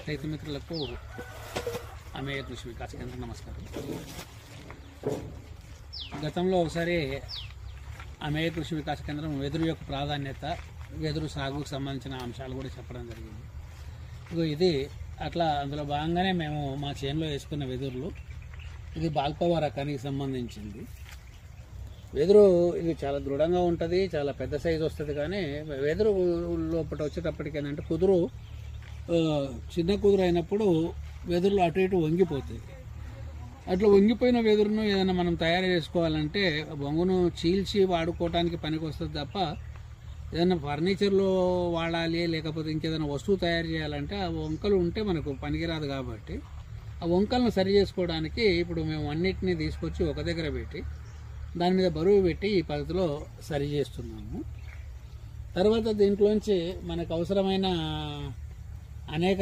రైతు మిత్రులకు అమేయ కృషి వికాస్ కేంద్రం నమస్కారం. గతంలో ఒకసారి అమేయ కృషి వికాస్ కేంద్రం వెదురు యొక్క ప్రాధాన్యత, వెదురు సాగుకు సంబంధించిన అంశాలు కూడా చెప్పడం జరిగింది. ఇది అట్లా అందులో భాగంగానే మేము మా చేనులో వేసుకున్న వెదురులు, ఇది బాల్పవా రకానికి సంబంధించింది వెదురు. ఇది చాలా దృఢంగా ఉంటుంది, చాలా పెద్ద సైజు వస్తుంది. కానీ వెదురు లోపల వచ్చేటప్పటికి ఏంటంటే కుదురు చిన్న కుదురు అయినప్పుడు వెదురులు అటు ఇటు వంగిపోతాయి. అట్లా వంగిపోయిన వెదురును ఏదైనా మనం తయారు చేసుకోవాలంటే బొంగును చీల్చి వాడుకోవడానికి పనికి వస్తుంది తప్ప ఏదైనా ఫర్నిచర్లో వాడాలి, లేకపోతే ఇంకేదైనా వస్తువు తయారు చేయాలంటే ఆ వంకలు ఉంటే మనకు పనికిరాదు. కాబట్టి ఆ వంకలను సరి చేసుకోవడానికి ఇప్పుడు మేము అన్నిటినీ తీసుకొచ్చి ఒక దగ్గర పెట్టి దాని మీద బరువు పెట్టి ఈ పద్ధతిలో సరి చేస్తున్నాము. తర్వాత దీంట్లోంచి మనకు అవసరమైన అనేక